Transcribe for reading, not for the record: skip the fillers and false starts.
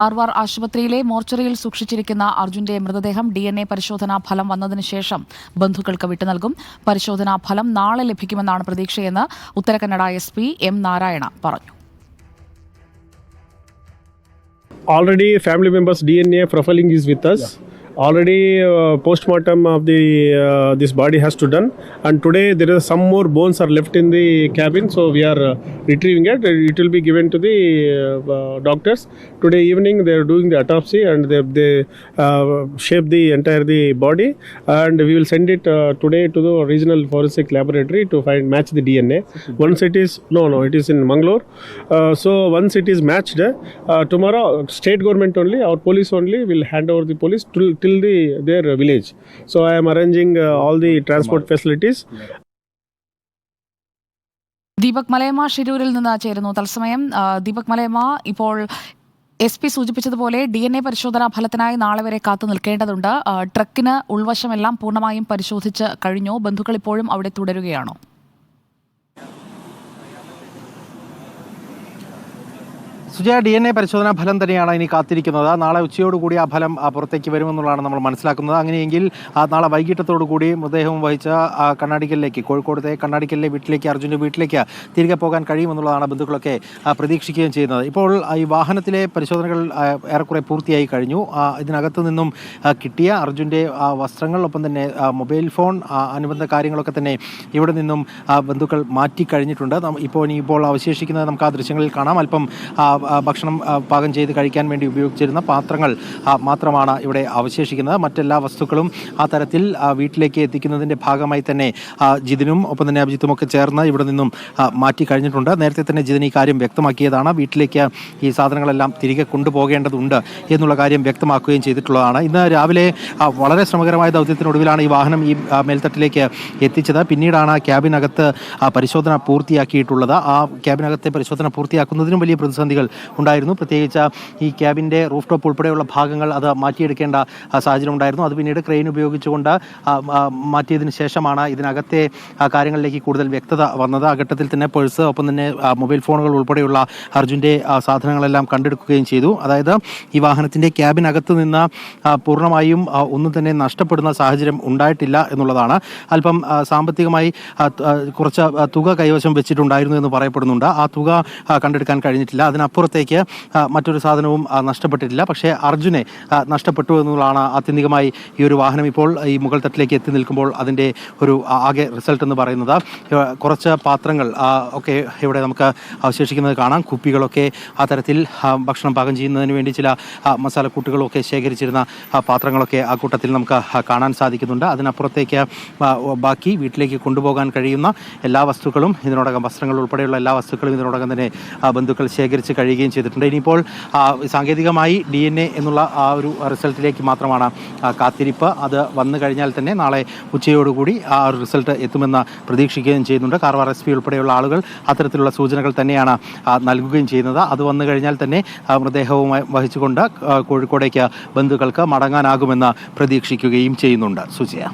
ആർവാർ ആശുപത്രിയിലെ മോർച്ചറിയിൽ സൂക്ഷിച്ചിരിക്കുന്ന അർജുന്റെ മൃതദേഹം DNA പരിശോധനാ ഫലം വന്നതിന് ശേഷം ബന്ധുക്കൾക്ക് വിട്ടുനൽകും. പരിശോധനാ ഫലം നാളെ ലഭിക്കുമെന്നാണ് പ്രതീക്ഷയെന്ന് ഉത്തരകന്നഡ SP M. നാരായണ പറഞ്ഞു. Already family members' DNA profiling is with us. Already postmortem of the this body has to done, and today there is some more bones are left in the cabin, so we are retrieving it. It will be given to the doctors today evening. They are doing the autopsy and they shape the entire the body, and we will send it today to the regional forensic laboratory to match the DNA. Once it is it is in Mangalore, so once it is matched, tomorrow state government only, our police only will hand over the police till their village. So I am arranging all the transport facilities. Deepak Malayamma ഷിരൂരിൽ നിന്ന് ചേരുന്നു തത്സമയം. ദീപക് മലയമ്മ, ഇപ്പോൾ SP സൂചിപ്പിച്ചതുപോലെ DNA പരിശോധനാ ഫലത്തിനായി നാളെ വരെ കാത്തു നിൽക്കേണ്ടതുണ്ട്. ട്രക്കിന് ഉൾവശമെല്ലാം പൂർണ്ണമായും പരിശോധിച്ച് കഴിഞ്ഞു. ബന്ധുക്കൾ ഇപ്പോഴും അവിടെ തുടരുകയാണോ? സുജയ, DNA പരിശോധനാ ഫലം തന്നെയാണ് ഇനി കാത്തിരിക്കുന്നത്. നാളെ ഉച്ചയോടുകൂടി ആ ഫലം പുറത്തേക്ക് വരുമെന്നുള്ളതാണ് നമ്മൾ മനസ്സിലാക്കുന്നത്. അങ്ങനെയെങ്കിൽ നാളെ വൈകിട്ടത്തോടുകൂടി മൃതദേഹം വഹിച്ച കണ്ണാടിക്കലിലേക്ക്, കോഴിക്കോടത്തെ കണ്ണാടിക്കലിലെ വീട്ടിലേക്ക്, അർജുൻ്റെ വീട്ടിലേക്ക് തിരികെ പോകാൻ കഴിയുമെന്നുള്ളതാണ് ബന്ധുക്കളൊക്കെ പ്രതീക്ഷിക്കുകയും ചെയ്യുന്നത്. ഇപ്പോൾ ഈ വാഹനത്തിലെ പരിശോധനകൾ ഏറെക്കുറെ പൂർത്തിയായി കഴിഞ്ഞു. ഇതിനകത്ത് നിന്നും കിട്ടിയ അർജുൻ്റെ വസ്ത്രങ്ങൾ, ഒപ്പം തന്നെ മൊബൈൽ ഫോൺ, അനുബന്ധ കാര്യങ്ങളൊക്കെ തന്നെ ഇവിടെ നിന്നും ബന്ധുക്കൾ മാറ്റിക്കഴിഞ്ഞിട്ടുണ്ട്. ഇപ്പോൾ അവശേഷിക്കുന്നത് നമുക്ക് ആ ദൃശ്യങ്ങളിൽ കാണാം. അല്പം ഭക്ഷണം പാകം ചെയ്ത് കഴിക്കാൻ വേണ്ടി ഉപയോഗിച്ചിരുന്ന പാത്രങ്ങൾ മാത്രമാണ് ഇവിടെ അവശേഷിക്കുന്നത്. മറ്റെല്ലാ വസ്തുക്കളും ആ തരത്തിൽ വീട്ടിലേക്ക് എത്തിക്കുന്നതിൻ്റെ ഭാഗമായി തന്നെ ജിതിനും ഒപ്പം തന്നെ അഭിജിത്തും ഒക്കെ ചേർന്ന് ഇവിടെ നിന്നും മാറ്റി കഴിഞ്ഞിട്ടുണ്ട്. നേരത്തെ തന്നെ ജിതിൻ ഈ കാര്യം വ്യക്തമാക്കിയതാണ്. വീട്ടിലേക്ക് ഈ സാധനങ്ങളെല്ലാം തിരികെ കൊണ്ടുപോകേണ്ടതുണ്ട് എന്നുള്ള കാര്യം വ്യക്തമാക്കുകയും ചെയ്തിട്ടുള്ളതാണ്. ഇന്ന് രാവിലെ വളരെ ശ്രമകരമായ ദൗത്യത്തിനൊടുവിലാണ് ഈ വാഹനം ഈ മേൽത്തട്ടിലേക്ക് എത്തിച്ചത്. പിന്നീടാണ് ക്യാബിനകത്ത് പരിശോധന പൂർത്തിയാക്കിയിട്ടുള്ളത്. ആ ക്യാബിനകത്തെ പരിശോധന പൂർത്തിയാക്കുന്നതിനും വലിയ പ്രതിസന്ധികൾ ഉണ്ടായിരുന്നു. പ്രത്യേകിച്ച് ഈ ക്യാബിൻ്റെ റൂഫ് ടോപ്പ് ഉൾപ്പെടെയുള്ള ഭാഗങ്ങൾ അത് മാറ്റിയെടുക്കേണ്ട സാഹചര്യം ഉണ്ടായിരുന്നു. അത് പിന്നീട് ക്രെയിൻ ഉപയോഗിച്ചുകൊണ്ട് മാറ്റിയതിന് ശേഷമാണ് ഇതിനകത്തെ കാര്യങ്ങളിലേക്ക് കൂടുതൽ വ്യക്തത വന്നത്. ആ ഘട്ടത്തിൽ തന്നെ പേഴ്സ്, ഒപ്പം തന്നെ മൊബൈൽ ഫോണുകൾ ഉൾപ്പെടെയുള്ള അർജുൻ്റെ സാധനങ്ങളെല്ലാം കണ്ടെടുക്കുകയും ചെയ്തു. അതായത് ഈ വാഹനത്തിൻ്റെ ക്യാബിനകത്ത് നിന്ന് പൂർണ്ണമായും ഒന്നും തന്നെ നഷ്ടപ്പെടുന്ന സാഹചര്യം ഉണ്ടായിട്ടില്ല എന്നുള്ളതാണ്. അല്പം സാമ്പത്തികമായി കുറച്ച് തുക കൈവശം വെച്ചിട്ടുണ്ടായിരുന്നു എന്ന് പറയപ്പെടുന്നുണ്ട്. ആ തുക കണ്ടെടുക്കാൻ കഴിഞ്ഞിട്ടില്ല. അതിനപ്പുറത്തേക്ക് മറ്റൊരു സാധനവും നഷ്ടപ്പെട്ടിട്ടില്ല. പക്ഷേ അർജുനെ നഷ്ടപ്പെട്ടു എന്നുള്ളതാണ് ആത്യന്തികമായി ഈ ഒരു വാഹനം ഇപ്പോൾ ഈ മുകൾ തട്ടിലേക്ക് എത്തി നിൽക്കുമ്പോൾ അതിൻ്റെ ഒരു ആകെ റിസൾട്ട് എന്ന് പറയുന്നത്. കുറച്ച് പാത്രങ്ങൾ ഒക്കെ ഇവിടെ നമുക്ക് അവശേഷിക്കുന്നത് കാണാം. കുപ്പികളൊക്കെ ആ തരത്തിൽ ഭക്ഷണം പാകം ചെയ്യുന്നതിന് വേണ്ടി ചില മസാലക്കൂട്ടുകളൊക്കെ ശേഖരിച്ചിരുന്ന പാത്രങ്ങളൊക്കെ ആ കൂട്ടത്തിൽ നമുക്ക് കാണാൻ സാധിക്കുന്നുണ്ട്. അതിനപ്പുറത്തേക്ക് ബാക്കി വീട്ടിലേക്ക് കൊണ്ടുപോകാൻ കഴിയുന്ന എല്ലാ വസ്തുക്കളും ഇതിനോടകം, വസ്ത്രങ്ങൾ ഉൾപ്പെടെയുള്ള എല്ലാ വസ്തുക്കളും ഇതിനോടകം തന്നെ ബന്ധുക്കൾ ശേഖരിച്ച് കഴിയുകയും ചെയ്തിട്ടുണ്ട്. ഇനിയിപ്പോൾ സാങ്കേതികമായി DNA എന്നുള്ള ആ ഒരു റിസൾട്ടിലേക്ക് മാത്രമാണ് കാത്തിരിപ്പ്. അത് വന്നു കഴിഞ്ഞാൽ തന്നെ നാളെ ഉച്ചയോടുകൂടി ആ ഒരു റിസൾട്ട് എത്തുമെന്ന് പ്രതീക്ഷിക്കുകയും ചെയ്യുന്നുണ്ട്. കാർവാർ SP ഉൾപ്പെടെയുള്ള ആളുകൾ അത്തരത്തിലുള്ള സൂചനകൾ തന്നെയാണ് നൽകുകയും ചെയ്യുന്നത്. അത് വന്നു കഴിഞ്ഞാൽ തന്നെ മൃതദേഹവുമായി വഹിച്ചുകൊണ്ട് കോഴിക്കോടേക്ക് ബന്ധുക്കൾക്ക് മടങ്ങാനാകുമെന്ന് പ്രതീക്ഷിക്കുകയും ചെയ്യുന്നുണ്ട്. സുജയ.